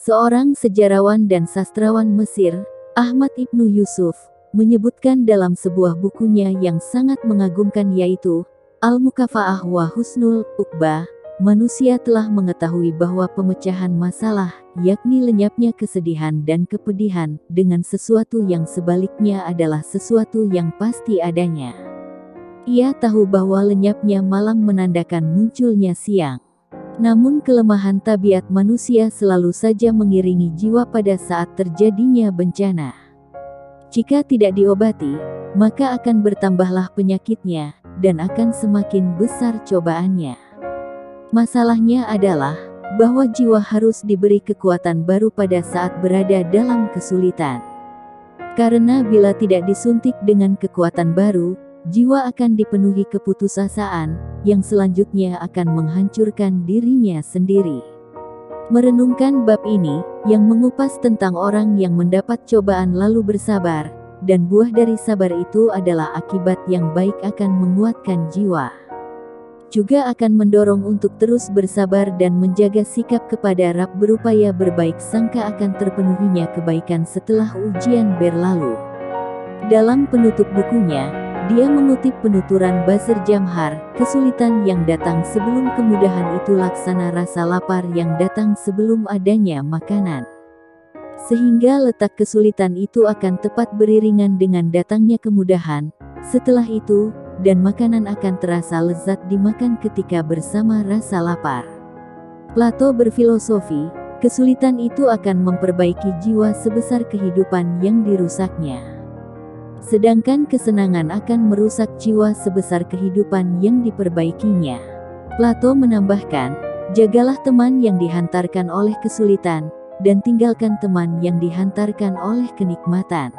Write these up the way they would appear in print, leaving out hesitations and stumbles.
Seorang sejarawan dan sastrawan Mesir, Ahmad Ibnu Yusuf, menyebutkan dalam sebuah bukunya yang sangat mengagumkan yaitu Al-Mukafa'ah wa Husnul Uqbah, manusia telah mengetahui bahwa pemecahan masalah, yakni lenyapnya kesedihan dan kepedihan, dengan sesuatu yang sebaliknya adalah sesuatu yang pasti adanya. Ia tahu bahwa lenyapnya malam menandakan munculnya siang. Namun kelemahan tabiat manusia selalu saja mengiringi jiwa pada saat terjadinya bencana. Jika tidak diobati, maka akan bertambahlah penyakitnya, dan akan semakin besar cobaannya. Masalahnya adalah, bahwa jiwa harus diberi kekuatan baru pada saat berada dalam kesulitan. Karena bila tidak disuntik dengan kekuatan baru, jiwa akan dipenuhi keputusasaan, yang selanjutnya akan menghancurkan dirinya sendiri. Merenungkan bab ini, yang mengupas tentang orang yang mendapat cobaan lalu bersabar, dan buah dari sabar itu adalah akibat yang baik akan menguatkan jiwa. Juga akan mendorong untuk terus bersabar dan menjaga sikap kepada Rabb berupaya berbaik sangka akan terpenuhinya kebaikan setelah ujian berlalu. Dalam penutup bukunya, dia mengutip penuturan Basir Jamhar, kesulitan yang datang sebelum kemudahan itu laksana rasa lapar yang datang sebelum adanya makanan. Sehingga letak kesulitan itu akan tepat beriringan dengan datangnya kemudahan, setelah itu, dan makanan akan terasa lezat dimakan ketika bersama rasa lapar. Plato berfilosofi, kesulitan itu akan memperbaiki jiwa sebesar kehidupan yang dirusaknya. Sedangkan kesenangan akan merusak jiwa sebesar kehidupan yang diperbaikinya. Plato menambahkan, jagalah teman yang dihantarkan oleh kesulitan, dan tinggalkan teman yang dihantarkan oleh kenikmatan.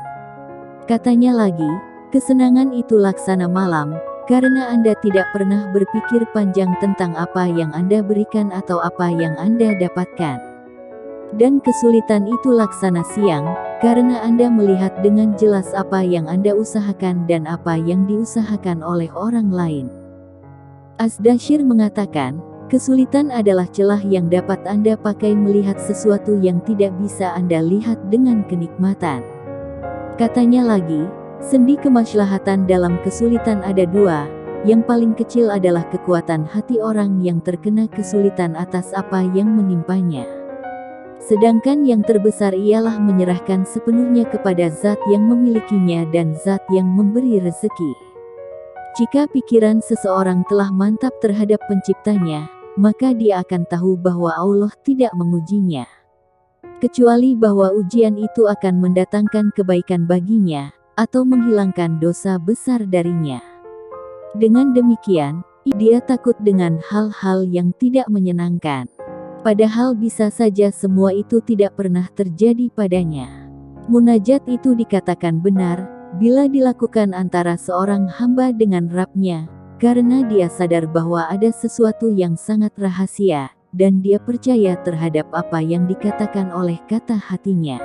Katanya lagi, kesenangan itu laksana malam, karena Anda tidak pernah berpikir panjang tentang apa yang Anda berikan atau apa yang Anda dapatkan. Dan kesulitan itu laksana siang, karena Anda melihat dengan jelas apa yang Anda usahakan dan apa yang diusahakan oleh orang lain. Asdashir mengatakan, kesulitan adalah celah yang dapat Anda pakai melihat sesuatu yang tidak bisa Anda lihat dengan kenikmatan. Katanya lagi, sendi kemaslahatan dalam kesulitan ada dua, yang paling kecil adalah kekuatan hati orang yang terkena kesulitan atas apa yang menimpanya. Sedangkan yang terbesar ialah menyerahkan sepenuhnya kepada Zat yang memilikinya dan Zat yang memberi rezeki. Jika pikiran seseorang telah mantap terhadap penciptanya, maka dia akan tahu bahwa Allah tidak mengujinya. Kecuali bahwa ujian itu akan mendatangkan kebaikan baginya, atau menghilangkan dosa besar darinya. Dengan demikian, dia takut dengan hal-hal yang tidak menyenangkan. Padahal bisa saja semua itu tidak pernah terjadi padanya. Munajat itu dikatakan benar, bila dilakukan antara seorang hamba dengan Rabb-nya, karena dia sadar bahwa ada sesuatu yang sangat rahasia, dan dia percaya terhadap apa yang dikatakan oleh kata hatinya.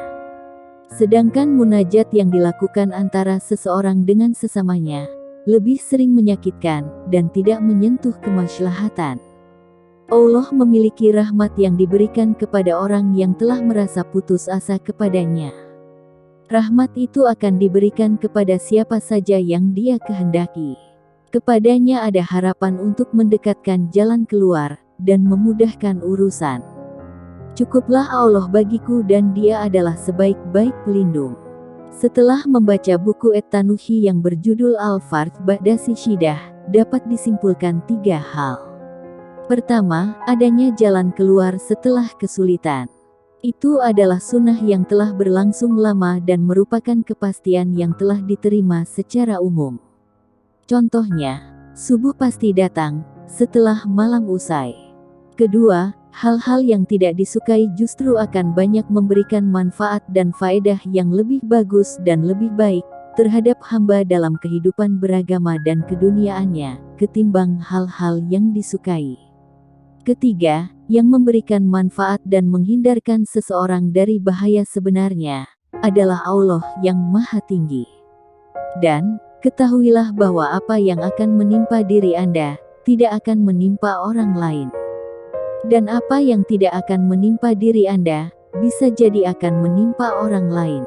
Sedangkan munajat yang dilakukan antara seseorang dengan sesamanya, lebih sering menyakitkan, dan tidak menyentuh kemaslahatan. Allah memiliki rahmat yang diberikan kepada orang yang telah merasa putus asa kepadanya. Rahmat itu akan diberikan kepada siapa saja yang Dia kehendaki. Kepadanya ada harapan untuk mendekatkan jalan keluar, dan memudahkan urusan. Cukuplah Allah bagiku dan Dia adalah sebaik-baik pelindung. Setelah membaca buku At-Tanuhi yang berjudul Al-Farj Ba'da Syidah, dapat disimpulkan 3 hal. Pertama, adanya jalan keluar setelah kesulitan. Itu adalah sunnah yang telah berlangsung lama dan merupakan kepastian yang telah diterima secara umum. Contohnya, subuh pasti datang, setelah malam usai. Kedua, hal-hal yang tidak disukai justru akan banyak memberikan manfaat dan faedah yang lebih bagus dan lebih baik, terhadap hamba dalam kehidupan beragama dan keduniaannya, ketimbang hal-hal yang disukai. Ketiga, yang memberikan manfaat dan menghindarkan seseorang dari bahaya sebenarnya, adalah Allah yang Maha Tinggi. Dan, ketahuilah bahwa apa yang akan menimpa diri Anda, tidak akan menimpa orang lain. Dan apa yang tidak akan menimpa diri Anda, bisa jadi akan menimpa orang lain.